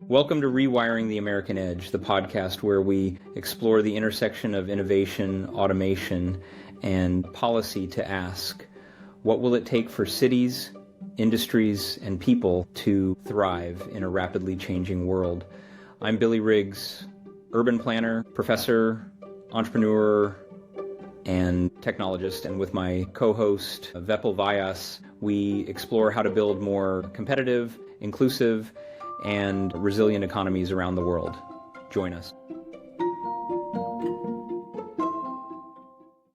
Welcome to Rewiring the American Edge, the podcast where we explore the intersection of innovation, automation, and policy to ask, what will it take for cities, industries, and people to thrive in a rapidly changing world? I'm Billy Riggs, urban planner, professor, entrepreneur, and technologist, and with my co-host Vepil Vyas, we explore how to build more competitive, inclusive, and resilient economies around the world. Join us.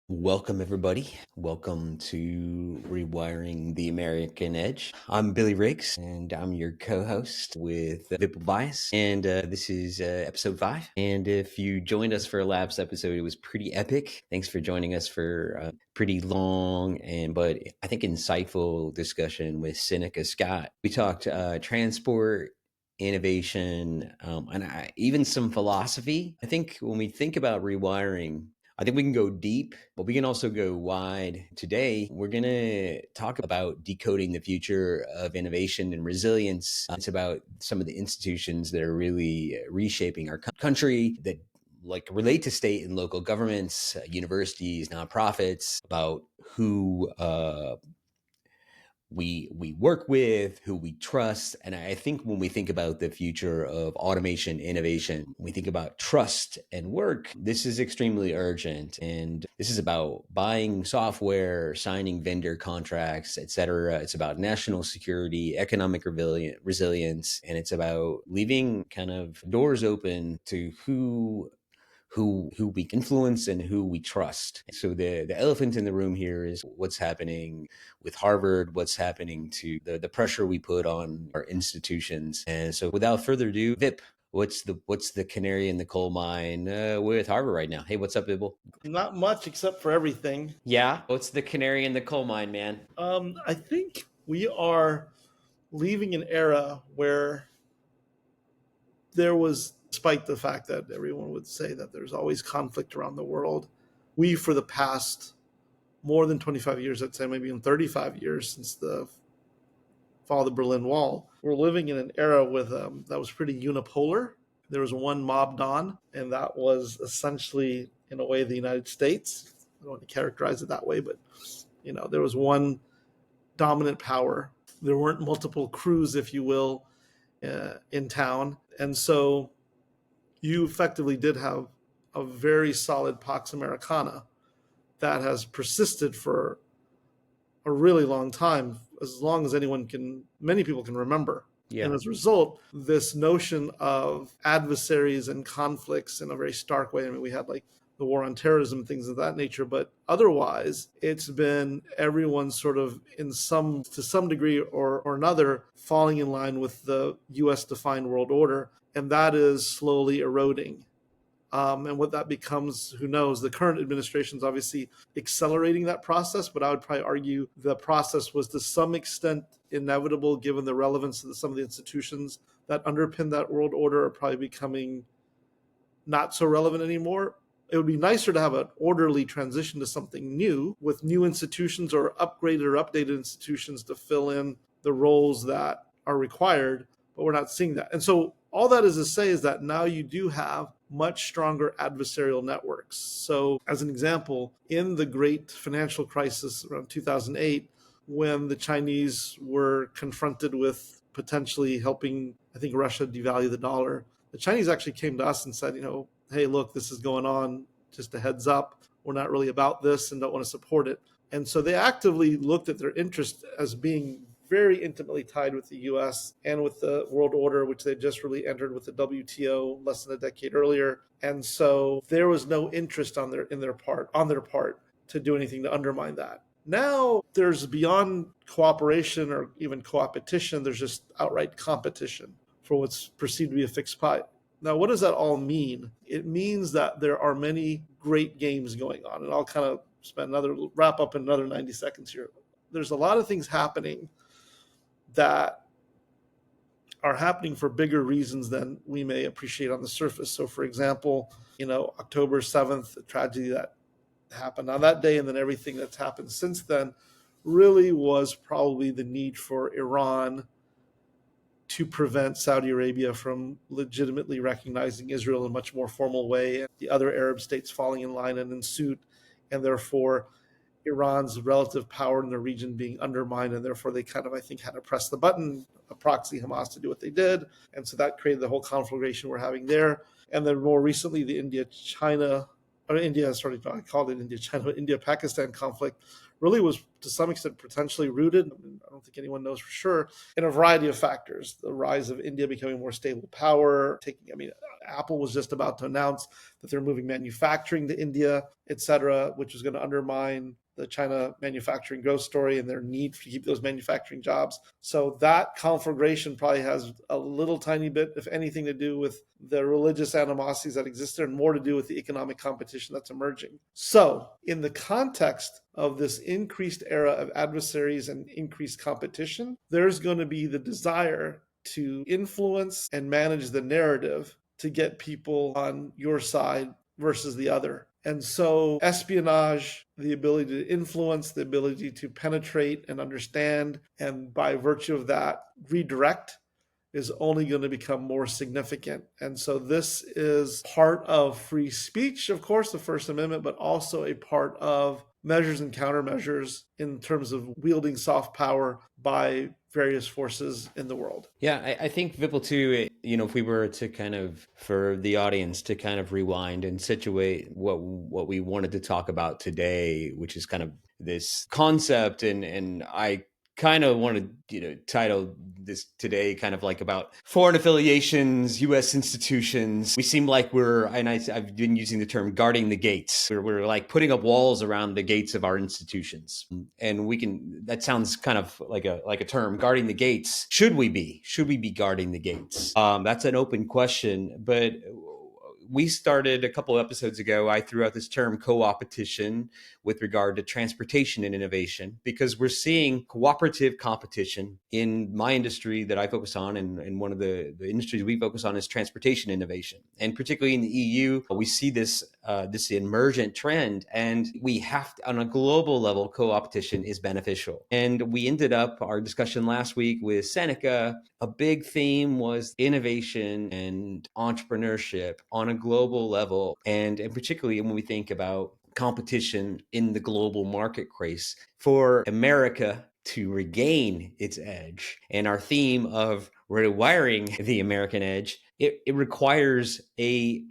Welcome, everybody. Welcome to Rewiring the American Edge. I'm Billy Riggs, and I'm your co-host with Vipul Vyas, and this is episode 5. And if you joined us for a last episode, it was pretty epic. Thanks for joining us for a pretty long but I think insightful discussion with Seneca Scott. We talked transport, innovation, and even some philosophy. I think when we think about rewiring, I think we can go deep, but we can also go wide. Today, we're going to talk about decoding the future of innovation and resilience. It's about some of the institutions that are really reshaping our country that relate to state and local governments, universities, nonprofits, about who we work with, who we trust. And I think when we think about the future of automation, innovation, we think about trust and work, this is extremely urgent. And this is about buying software, signing vendor contracts, etc. It's about national security, economic resilience, and it's about leaving kind of doors open to who we influence and who we trust. So the elephant in the room here is what's happening with Harvard, what's happening to the pressure we put on our institutions. And so without further ado, Vip, what's the canary in the coal mine with Harvard right now? Hey, what's up, Vipul? Not much except for everything. Yeah? What's the canary in the coal mine, man? I think we are leaving an era where there was, despite the fact that everyone would say that there's always conflict around the world, we, for the past more than 25 years, I'd say maybe in 35 years since the fall of the Berlin Wall, we're living in an era with that was pretty unipolar. There was one mob don, and that was essentially, in a way, the United States. I don't want to characterize it that way, but there was one dominant power. There weren't multiple crews, if you will, in town. And so you effectively did have a very solid Pax Americana that has persisted for a really long time, as long as many people can remember. Yeah. And as a result, this notion of adversaries and conflicts in a very stark way, we had the war on terrorism, things of that nature, but otherwise it's been everyone sort of to some degree or another falling in line with the US defined world order, and that is slowly eroding. And what that becomes, who knows? The current administration is obviously accelerating that process, but I would probably argue the process was to some extent inevitable given the relevance of some of the institutions that underpin that world order are probably becoming not so relevant anymore. It would be nicer to have an orderly transition to something new with new institutions or upgraded or updated institutions to fill in the roles that are required, but we're not seeing that. And so all that is to say is that now you do have much stronger adversarial networks. So as an example, in the great financial crisis around 2008, when the Chinese were confronted with potentially helping, I think, Russia devalue the dollar, the Chinese actually came to us and said, hey, look, this is going on, just a heads up. We're not really about this and don't want to support it. And so they actively looked at their interest as being very intimately tied with the US and with the world order, which they just really entered with the WTO less than a decade earlier. And so there was no interest on their part to do anything to undermine that. Now there's beyond cooperation or even co-opetition, there's just outright competition for what's perceived to be a fixed pie. Now, what does that all mean? It means that there are many great games going on, and I'll kind of wrap up in another 90 seconds here. There's a lot of things happening that are happening for bigger reasons than we may appreciate on the surface. So, for example, October 7th, the tragedy that happened on that day, and then everything that's happened since then, really was probably the need for Iran to prevent Saudi Arabia from legitimately recognizing Israel in a much more formal way, and the other Arab states falling in line and in suit, and therefore Iran's relative power in the region being undermined, and therefore they kind of, I think, had to press the button, a proxy Hamas, to do what they did. And so that created the whole conflagration we're having there. And then more recently, the India-Pakistan conflict really was to some extent potentially rooted, I don't think anyone knows for sure, in a variety of factors. The rise of India becoming a more stable power, Apple was just about to announce that they're moving manufacturing to India, et cetera, which was going to undermine the China manufacturing growth story and their need to keep those manufacturing jobs. So that conflagration probably has a little tiny bit, if anything, to do with the religious animosities that exist there, and more to do with the economic competition that's emerging. So in the context of this increased era of adversaries and increased competition, there's going to be the desire to influence and manage the narrative to get people on your side versus the other. And so espionage, the ability to influence, the ability to penetrate and understand, and by virtue of that, redirect, is only going to become more significant. And so this is part of free speech, of course, the First Amendment, but also a part of measures and countermeasures in terms of wielding soft power by various forces in the world. Yeah, I think Vipul too, if we were to kind of, for the audience to kind of rewind and situate what we wanted to talk about today, which is kind of this concept, and I kind of wanted title this today kind of like about foreign affiliations, U.S. institutions. We seem like I've been using the term guarding the gates. We're like putting up walls around the gates of our institutions, and that sounds kind of like a term, guarding the gates. Should we be guarding the gates? That's an open question, but we started a couple of episodes ago, I threw out this term co-opetition with regard to transportation and innovation, because we're seeing cooperative competition in my industry that I focus on, and one of the industries we focus on is transportation innovation. And particularly in the EU, we see this emergent trend, and we have to, on a global level, co-opetition is beneficial. And we ended up our discussion last week with Seneca. A big theme was innovation and entrepreneurship on a global level, and particularly when we think about competition in the global market race for America to regain its edge. And our theme of rewiring the American edge, it requires a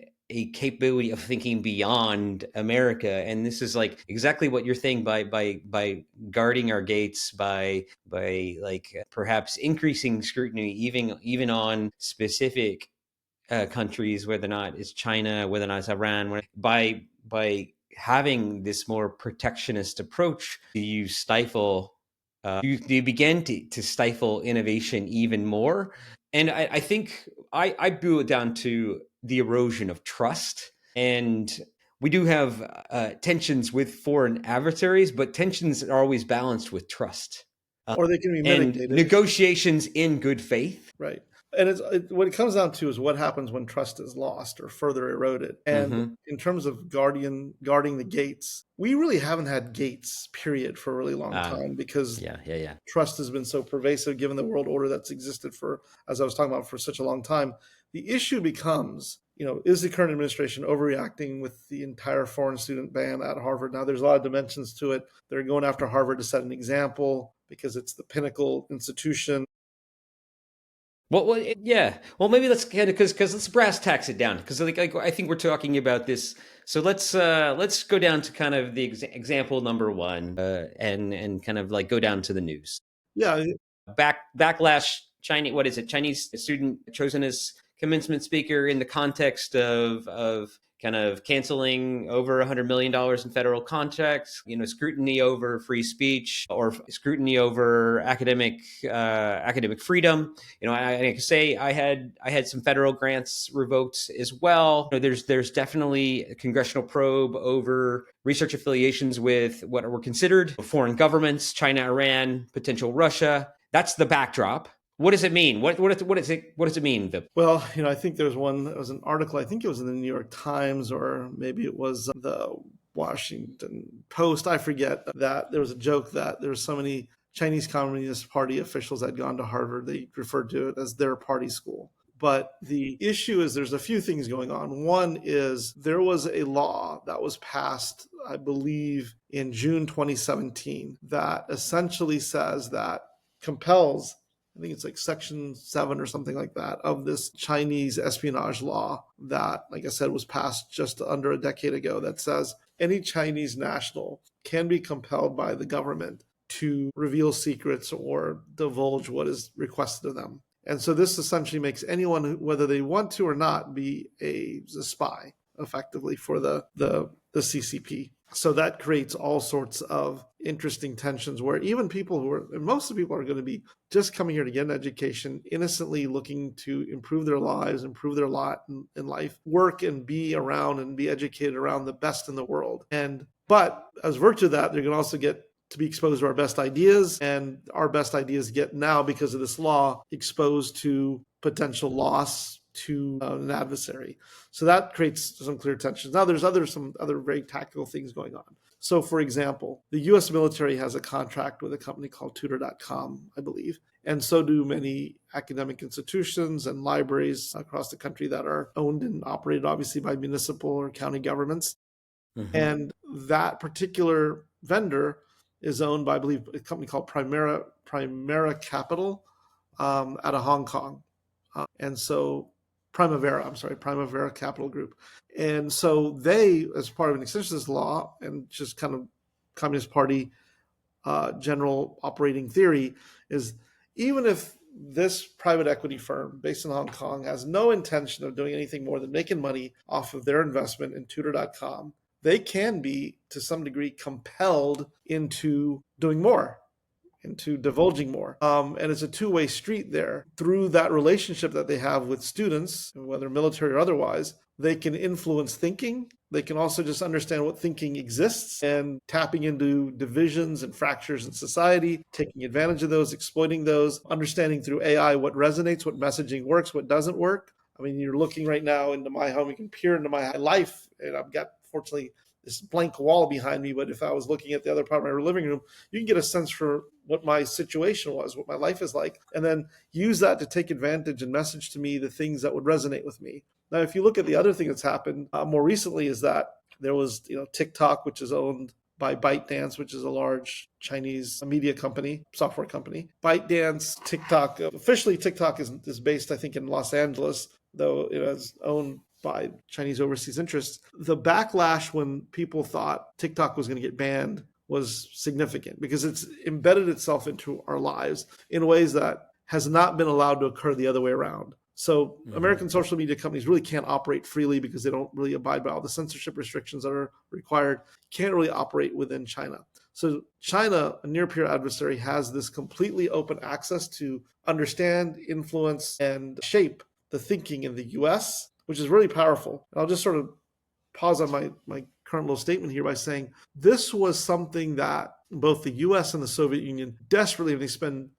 capability of thinking beyond America. And this is like exactly what you're saying by guarding our gates, by like perhaps increasing scrutiny even on specific countries, whether or not it's China, whether or not it's Iran, by having this more protectionist approach, do you stifle, do you begin to stifle innovation even more? And I think I boil it down to the erosion of trust. And we do have tensions with foreign adversaries, but tensions are always balanced with trust. Or they can be mitigated. And negotiations in good faith. Right. And what it comes down to is what happens when trust is lost or further eroded. And in terms of guarding the gates, we really haven't had gates, period, for a really long time, because trust has been so pervasive given the world order that's existed for, as I was talking about, for such a long time. The issue becomes, is the current administration overreacting with the entire foreign student ban at Harvard? Now, there's a lot of dimensions to it. They're going after Harvard to set an example because it's the pinnacle institution. Well, yeah. Well, maybe let's get it because let's brass tacks it down, because like I think we're talking about this. So let's go down to kind of the example number one, and kind of like go down to the news. Yeah. Backlash. Chinese student chosen as commencement speaker in the context of kind of canceling over $100 million in federal contracts, scrutiny over free speech or scrutiny over academic freedom. I can say I had some federal grants revoked as well. There's definitely a congressional probe over research affiliations with what were considered foreign governments, China, Iran, potential Russia. That's the backdrop. What does it mean? What does it mean, Vip? Well, I think there was an article, I think it was in the New York Times, or maybe it was the Washington Post, I forget, that there was a joke that there were so many Chinese Communist Party officials had gone to Harvard. They referred to it as their party school. But the issue is there's a few things going on. One is there was a law that was passed, I believe, in June 2017 that essentially says that compels, I think it's like Section 7 or something like that, of this Chinese espionage law that, like I said, was passed just under a decade ago, that says any Chinese national can be compelled by the government to reveal secrets or divulge what is requested of them. And so this essentially makes anyone, whether they want to or not, be a spy, effectively, for the CCP. So that creates all sorts of interesting tensions where even people who are, and most of the people are going to be just coming here to get an education, innocently looking to improve their lives, improve their lot in life, work and be around and be educated around the best in the world. But as virtue of that, they're going to also get to be exposed to our best ideas, and our best ideas get now, because of this law, exposed to potential loss to an adversary. So that creates some clear tensions. Now there's some other very tactical things going on. So for example, the US military has a contract with a company called tutor.com, I believe. And so do many academic institutions and libraries across the country that are owned and operated obviously by municipal or county governments. Mm-hmm. And that particular vendor is owned by, I believe, a company called Primera Capital out of Hong Kong. And so Primavera Capital Group. And so they, as part of an extension of this law and just kind of Communist Party general operating theory, is even if this private equity firm based in Hong Kong has no intention of doing anything more than making money off of their investment in tutor.com, they can be, to some degree, compelled into doing more, into divulging more. And it's a two-way street there. Through that relationship that they have with students, whether military or otherwise, they can influence thinking. They can also just understand what thinking exists, and tapping into divisions and fractures in society, taking advantage of those, exploiting those, understanding through AI what resonates, what messaging works, what doesn't work. I mean, you're looking right now into my home. You can peer into my life, and I've got, fortunately, this blank wall behind me, but if I was looking at the other part of my living room, you can get a sense for what my situation was, what my life is like, and then use that to take advantage and message to me the things that would resonate with me. Now, if you look at the other thing that's happened more recently, is that there was, TikTok, which is owned by ByteDance, which is a large Chinese media company, software company. ByteDance, TikTok, officially TikTok is based, I think, in Los Angeles, though it is owned by Chinese overseas interests. The backlash when people thought TikTok was going to get banned was significant, because it's embedded itself into our lives in ways that has not been allowed to occur the other way around. So American social media companies really can't operate freely because they don't really abide by all the censorship restrictions that are required, can't really operate within China. So China, a near-peer adversary, has this completely open access to understand, influence, and shape the thinking in the US, which is really powerful. And I'll just sort of pause on my current little statement here by saying this was something that both the US and the Soviet Union desperately, they spent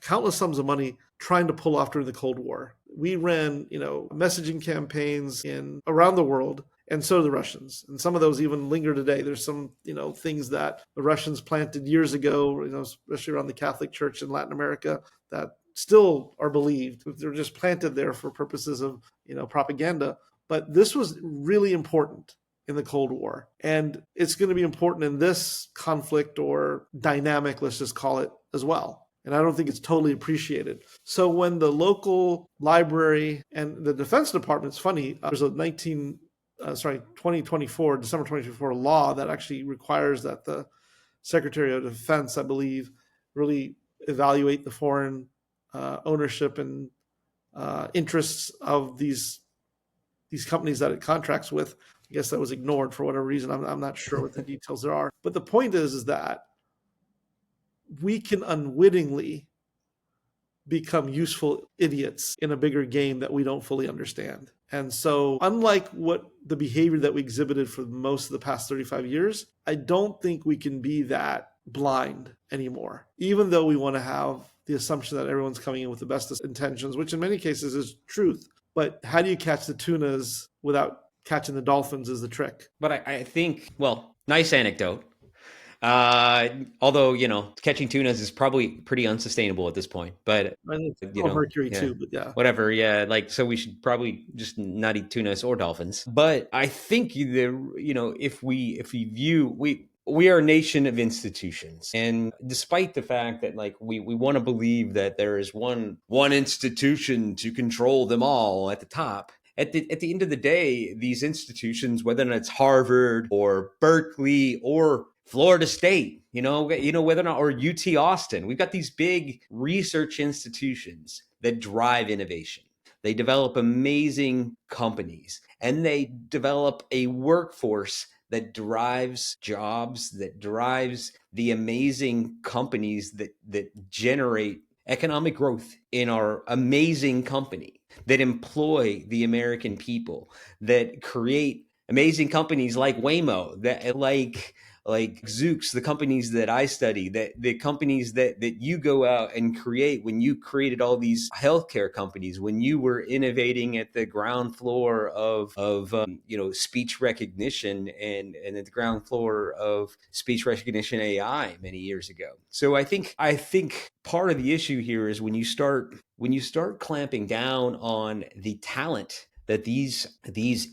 countless sums of money trying to pull off during the Cold War. We ran, messaging campaigns around the world, and so do the Russians. And some of those even linger today. There's some, things that the Russians planted years ago, especially around the Catholic Church in Latin America, that still are believed. They're just planted there for purposes of, propaganda. But this was really important in the Cold War. And it's going to be important in this conflict or dynamic, let's just call it, as well. And I don't think it's totally appreciated. So when the local library and the Defense Department, it's funny, there's a 2024, December 2024 law that actually requires that the Secretary of Defense, I believe, really evaluate the foreign ownership and interests of these companies that it contracts with. I guess that was ignored for whatever reason. I'm not sure what the details there are. But the point is that we can unwittingly become useful idiots in a bigger game that we don't fully understand. And so unlike what the behavior that we exhibited for most of the past 35 years, I don't think we can be that blind anymore, even though we want to have the assumption that everyone's coming in with the best intentions, which in many cases is truth. But how do you catch the tunas without catching the dolphins is the trick. But I think, well, nice anecdote. Although, catching tunas is probably pretty unsustainable at this point, but And it's all mercury yeah, too, but yeah. whatever. Yeah. Like, so we should probably just not eat tunas or dolphins. But I think if we view, we are a nation of institutions. And despite the fact that like we want to believe that there is one institution to control them all at the top, at the end of the day, these institutions, whether or not it's Harvard or Berkeley or Florida State, whether or not, or UT Austin, we've got these big research institutions that drive innovation. They develop amazing companies and they develop a workforce that drives jobs, that drives the amazing companies that generate economic growth in our amazing company, that employ the American people, that create amazing companies like Waymo, that like Zoox, the companies that I study, that the companies that you go out and create, when you created all these healthcare companies, when you were innovating at the ground floor of speech recognition and at the ground floor of speech recognition AI many years ago. So I think part of the issue here is when you start clamping down on the talent that these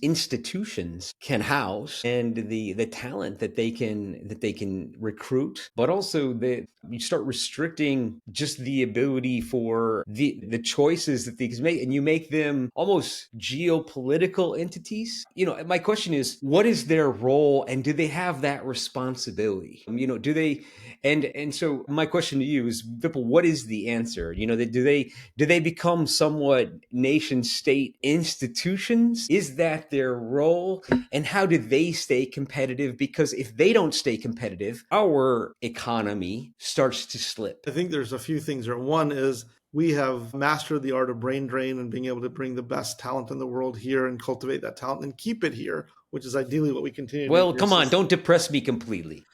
institutions can house and the talent that they can recruit, but also that you start restricting just the ability for the choices that they can make, and you make them almost geopolitical entities. My question is, what is their role, and do they have that responsibility? Do they? And so my question to you is, Vipul, what is the answer? Do they become somewhat nation state institutions? Is that their role? And how do they stay competitive? Because if they don't stay competitive, our economy starts to slip. I think there's a few things there. One is we have mastered the art of brain drain and being able to bring the best talent in the world here and cultivate that talent and keep it here, which is ideally what we continue to do. Well, come on, don't depress me completely.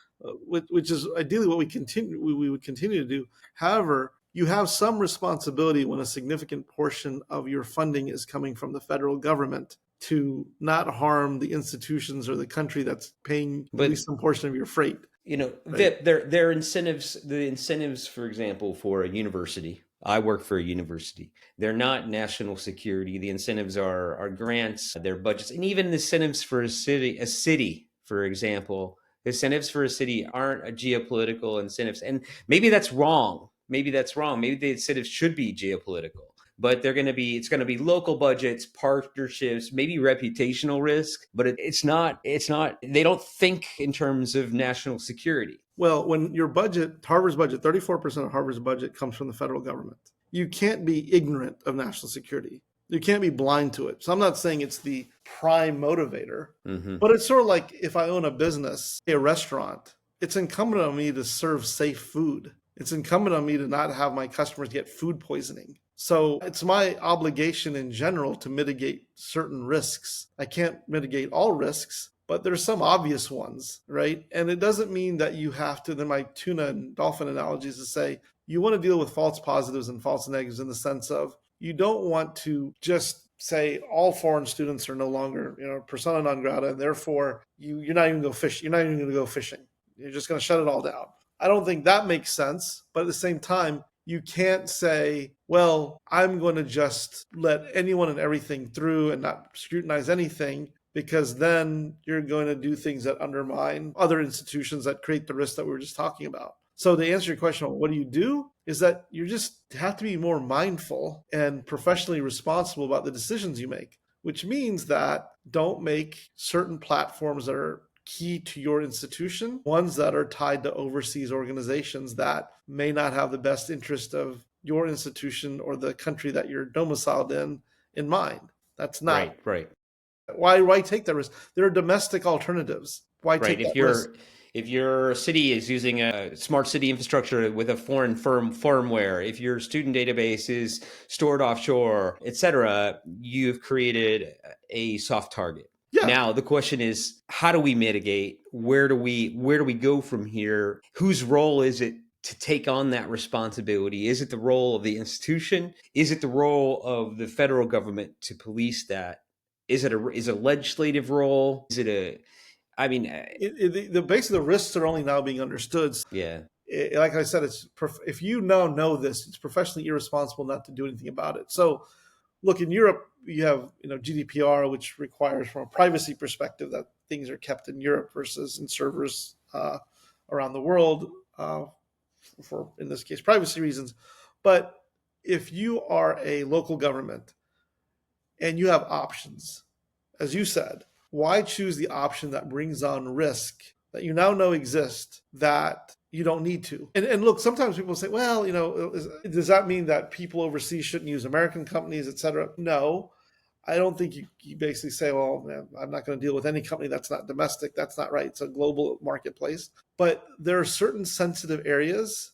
Which is ideally what we would continue to do. However, you have some responsibility when a significant portion of your funding is coming from the federal government to not harm the institutions or the country that's paying at least some portion of your freight. Right? Their incentives, the incentives, for example, for a university. I work for a university. They're not national security. The incentives are grants, their budgets, and even incentives for a city, for example. The incentives for a city aren't a geopolitical incentives. And maybe that's wrong. Maybe the incentives should be geopolitical. But it's going to be local budgets, partnerships, maybe reputational risk, but it's not, they don't think in terms of national security. Well, when your budget, Harvard's budget, 34% of Harvard's budget comes from the federal government. You can't be ignorant of national security. You can't be blind to it. So I'm not saying it's the prime motivator, but it's sort of like if I own a business, a restaurant, it's incumbent on me to serve safe food. It's incumbent on me to not have my customers get food poisoning. So it's my obligation in general to mitigate certain risks. I can't mitigate all risks, but there's some obvious ones, right? And it doesn't mean that you have to, then my tuna and dolphin analogies to say, you want to deal with false positives and false negatives in the sense of, you don't want to just say all foreign students are no longer, persona non grata, and therefore you're not even going to fish. You're not even going to go fishing. You're just going to shut it all down. I don't think that makes sense. But at the same time, you can't say, well, I'm going to just let anyone and everything through and not scrutinize anything, because then you're going to do things that undermine other institutions that create the risk that we were just talking about. So to answer your question, what do? Is that you just have to be more mindful and professionally responsible about the decisions you make, which means that don't make certain platforms that are key to your institution, ones that are tied to overseas organizations that may not have the best interest of your institution or the country that you're domiciled in mind. That's not right. Why take that risk? There are domestic alternatives. Why take that risk? If your city is using a smart city infrastructure with a foreign firmware, if your student database is stored offshore, etc., you've created a soft target. Yeah. Now the question is, how do we mitigate? Where do we go from here? Whose role is it to take on that responsibility? Is it the role of the institution? Is it the role of the federal government to police that? Is it a legislative role? Is it I mean, Basically the risks are only now being understood. yeah, Like I said, if you now know this, it's professionally irresponsible not to do anything about it. So, look, in Europe, you have GDPR, which requires, from a privacy perspective, that things are kept in Europe versus in servers around the world, for, in this case, privacy reasons. But if you are a local government and you have options, as you said, why choose the option that brings on risk that you now know exists that you don't need to? And look, sometimes people say, well, does that mean that people overseas shouldn't use American companies, et cetera? No, I don't think you basically say, well, man, I'm not going to deal with any company that's not domestic. That's not right. It's a global marketplace. But there are certain sensitive areas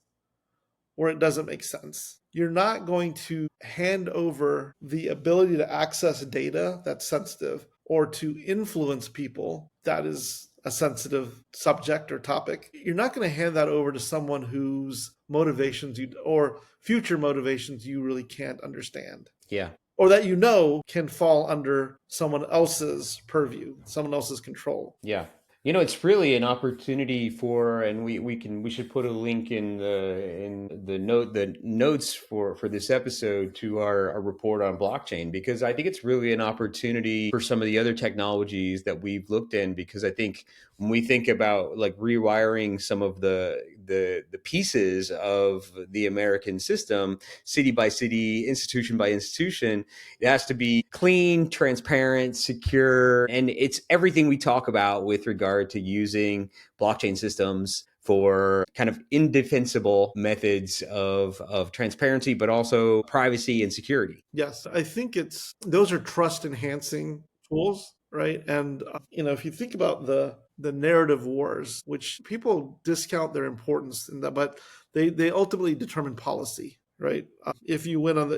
where it doesn't make sense. You're not going to hand over the ability to access data that's sensitive or to influence people that is a sensitive subject or topic. You're not going to hand that over to someone whose motivations or future motivations you really can't understand. yeah. Or that can fall under someone else's purview, someone else's control. Yeah. It's really an opportunity for, and we should put a link in the notes for this episode to our report on blockchain, because I think it's really an opportunity for some of the other technologies that we've looked in, because I think when we think about like rewiring some of the pieces of the American system, city by city, institution by institution, it has to be clean, transparent, secure, and it's everything we talk about with regard to using blockchain systems for kind of indefensible methods of transparency, but also privacy and security. Yes, I think those are trust enhancing tools, right? And if you think about the narrative wars, which people discount their importance in that, but they ultimately determine policy, right? If you win on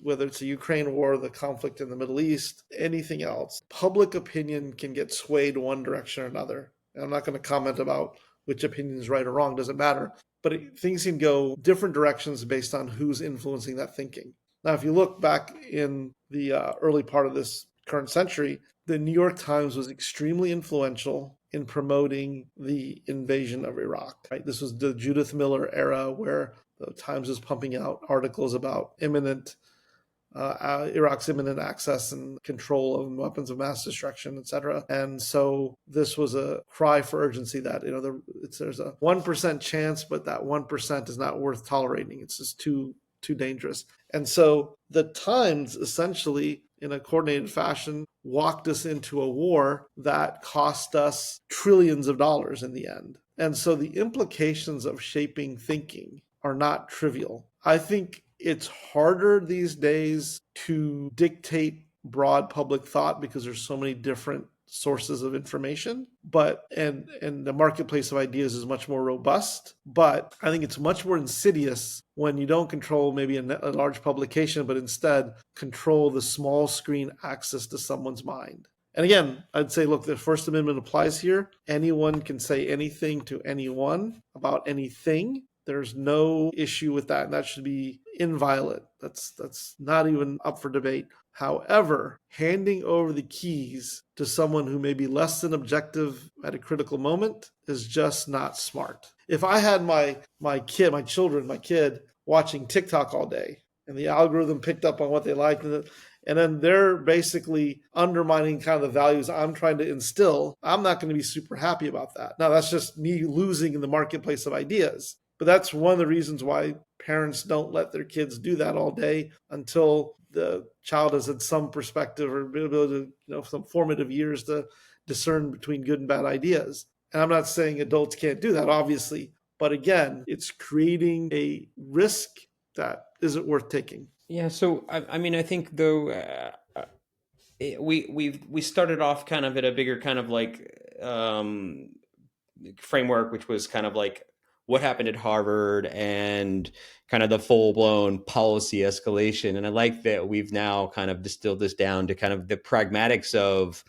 whether it's a Ukraine war, the conflict in the Middle East, anything else, public opinion can get swayed one direction or another. And I'm not going to comment about which opinion is right or wrong, doesn't matter. But things can go different directions based on who's influencing that thinking. Now, if you look back in the early part of this current century, the New York Times was extremely influential in promoting the invasion of Iraq. Right? This was the Judith Miller era, where the Times was pumping out articles about Iraq's imminent access and control of weapons of mass destruction, etc. And so this was a cry for urgency that there's a 1% chance, but that 1% is not worth tolerating. It's just too dangerous. And so the Times essentially, in a coordinated fashion, walked us into a war that cost us trillions of dollars in the end. And so the implications of shaping thinking are not trivial. I think it's harder these days to dictate broad public thought because there's so many different sources of information, and the marketplace of ideas is much more robust. But I think it's much more insidious when you don't control maybe a large publication, but instead control the small screen access to someone's mind. And again, I'd say, look, the First Amendment applies here. Anyone can say anything to anyone about anything. There's no issue with that, and that should be inviolate. That's not even up for debate. However, handing over the keys to someone who may be less than objective at a critical moment is just not smart. If I had my kid watching TikTok all day, and the algorithm picked up on what they liked, and then they're basically undermining kind of the values I'm trying to instill, I'm not going to be super happy about that. Now, that's just me losing in the marketplace of ideas. But that's one of the reasons why parents don't let their kids do that all day until the child has had some perspective or ability to, some formative years to discern between good and bad ideas. And I'm not saying adults can't do that, obviously. But again, it's creating a risk that isn't worth taking. Yeah. So, I think though, we started off kind of at a bigger kind of like framework, which was kind of like what happened at Harvard and kind of the full-blown policy escalation. And I like that we've now kind of distilled this down to kind of the pragmatics of,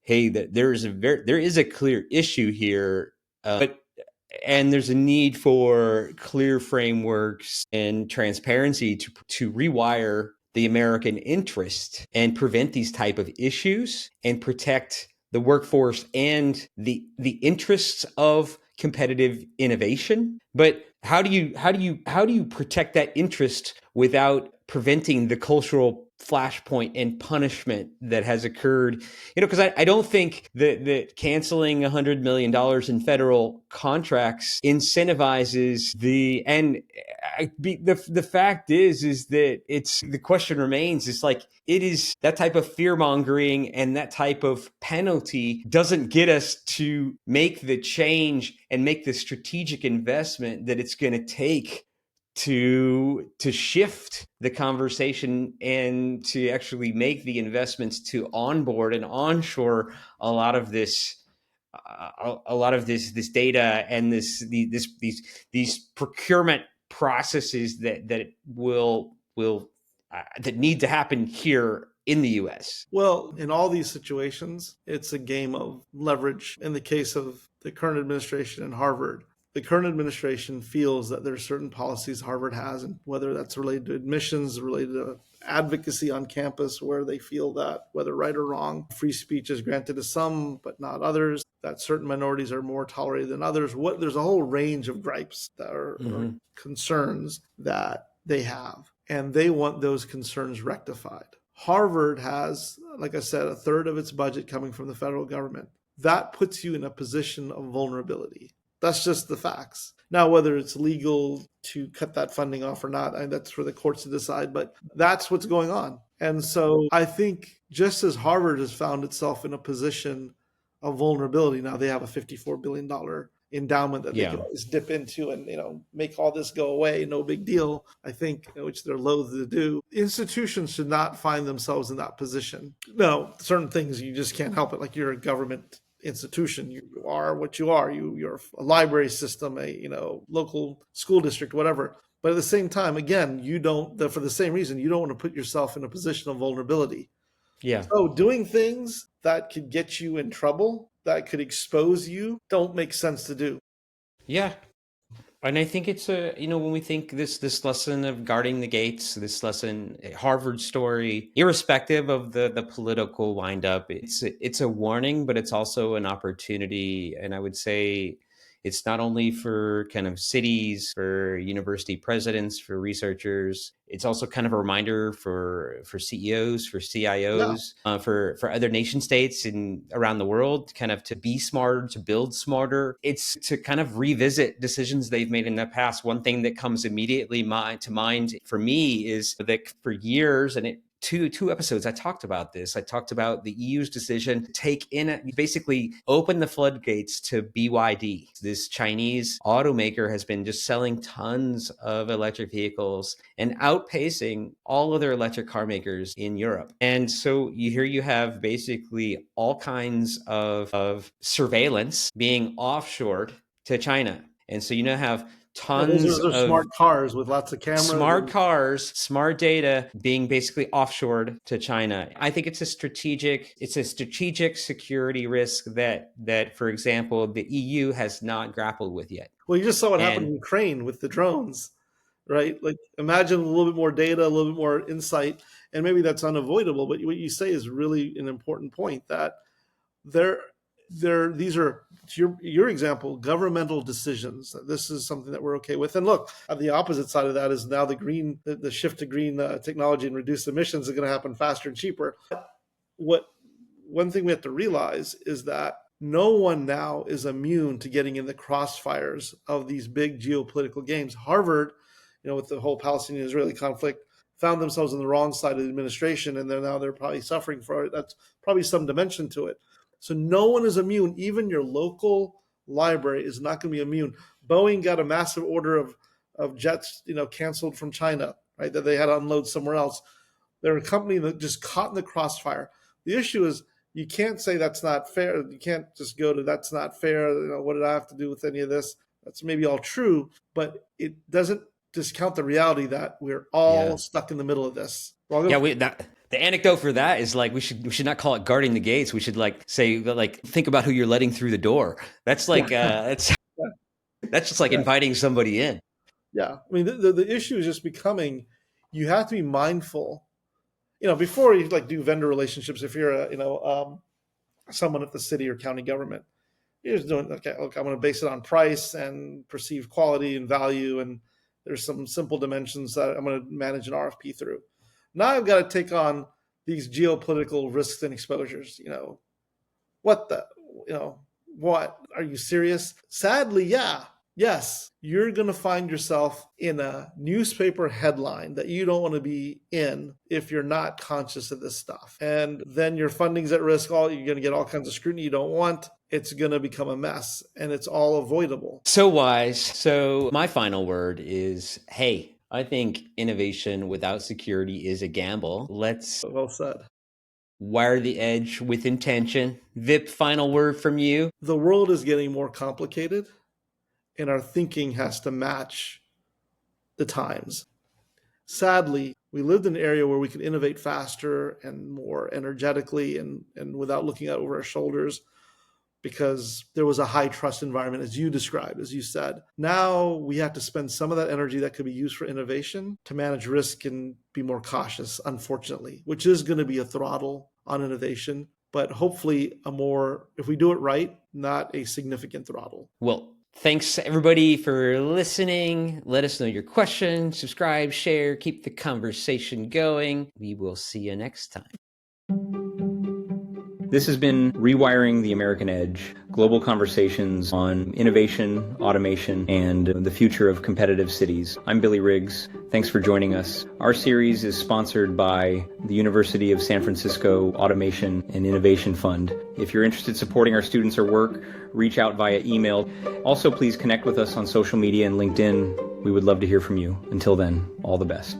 hey, that there is a clear issue here, and there's a need for clear frameworks and transparency to rewire the American interest and prevent these type of issues and protect the workforce and the interests of competitive innovation. But how do you protect that interest without preventing the cultural flashpoint and punishment that has occurred? Because I don't think that canceling $100 million in federal contracts incentivizes the fact is that the question remains, is like, it is that type of fear mongering and that type of penalty doesn't get us to make the change and make the strategic investment that it's going to take to shift the conversation and to actually make the investments to onboard and onshore a lot of this this data and these procurement processes that that need to happen here in the US. Well, in all these situations, it's a game of leverage. In the case of the current administration and Harvard, the current administration feels that there are certain policies Harvard has, and whether that's related to admissions, related to advocacy on campus, where they feel that, whether right or wrong, free speech is granted to some but not others, that certain minorities are more tolerated than others. There's a whole range of gripes that are concerns that they have, and they want those concerns rectified. Harvard has, like I said, a third of its budget coming from the federal government. That puts you in a position of vulnerability. That's just the facts. Now, whether it's legal to cut that funding off or not, that's for the courts to decide, but that's what's going on. And so I think just as Harvard has found itself in a position of vulnerability, now they have a $54 billion endowment that they can always dip into and make all this go away, no big deal, I think, which they're loath to do. Institutions should not find themselves in that position. No, certain things you just can't help it, like you're a government institution, you are what you are, you're a library system, a local school district, whatever. But at the same time, again, for the same reason, you don't want to put yourself in a position of vulnerability. So doing things that could get you in trouble, that could expose you, don't make sense to do. Yeah. And I think it's when we think this lesson of guarding the gates, this lesson, Harvard story, irrespective of the political windup, it's a warning, but it's also an opportunity. And I would say it's not only for kind of cities, for university presidents, for researchers. It's also kind of a reminder for CEOs, for CIOs, for other nation states and around the world, kind of to be smarter, to build smarter. It's to kind of revisit decisions they've made in the past. One thing that comes immediately to mind for me is that for years, and two episodes, I talked about this. I talked about the EU's decision to take in, basically open the floodgates to BYD. This Chinese automaker has been just selling tons of electric vehicles and outpacing all other electric car makers in Europe. And so you have basically all kinds of surveillance being offshored to China. And so have tons those are of smart cars with lots of cameras. Smart cars, smart data being basically offshored to China. I think it's a strategic security risk that, for example, the EU has not grappled with yet. Well, you just saw what happened in Ukraine with the drones, right? Like, imagine a little bit more data, a little bit more insight, and maybe that's unavoidable. But what you say is really an important point, that these are, to your example, governmental decisions. This is something that we're okay with. And look, the opposite side of that is now the shift to green technology and reduced emissions is going to happen faster and cheaper. One thing we have to realize is that no one now is immune to getting in the crossfires of these big geopolitical games. Harvard, with the whole Palestinian-Israeli conflict, found themselves on the wrong side of the administration, and they're probably suffering for it. That's probably some dimension to it. So no one is immune. Even your local library is not going to be immune. Boeing got a massive order of jets, canceled from China, right? That they had to unload somewhere else. They're a company that just caught in the crossfire. The issue is you can't say that's not fair. You can't just go to that's not fair. What did I have to do with any of this? That's maybe all true, but it doesn't discount the reality that we're all stuck in the middle of this. The anecdote for that is like we should not call it guarding the gates. We should say think about who you're letting through the door. That's like that's just like inviting somebody in. Yeah, I mean the issue is just becoming, you have to be mindful. Before you do vendor relationships, if you're someone at the city or county government. You're just doing, okay, look, I'm going to base it on price and perceived quality and value, and there's some simple dimensions that I'm going to manage an RFP through. Now I've got to take on these geopolitical risks and exposures. What are you serious? Sadly, yes, you're going to find yourself in a newspaper headline that you don't want to be in if you're not conscious of this stuff. And then your funding's at risk. You're going to get all kinds of scrutiny you don't want. It's going to become a mess, and it's all avoidable. So wise. So my final word is, hey, I think innovation without security is a gamble. Let's Well said. wire the edge with intention. Vip, final word from you. The world is getting more complicated, and our thinking has to match the times. Sadly, we lived in an area where we could innovate faster and more energetically and without looking out over our shoulders, because there was a high trust environment, as you described, as you said. Now we have to spend some of that energy that could be used for innovation to manage risk and be more cautious, unfortunately, which is going to be a throttle on innovation, but hopefully if we do it right, not a significant throttle. Well, thanks everybody for listening. Let us know your questions, subscribe, share, keep the conversation going. We will see you next time. This has been Rewiring the American Edge, global conversations on innovation, automation, and the future of competitive cities. I'm Billy Riggs. Thanks for joining us. Our series is sponsored by the University of San Francisco Automation and Innovation Fund. If you're interested in supporting our students or work, reach out via email. Also, please connect with us on social media and LinkedIn. We would love to hear from you. Until then, all the best.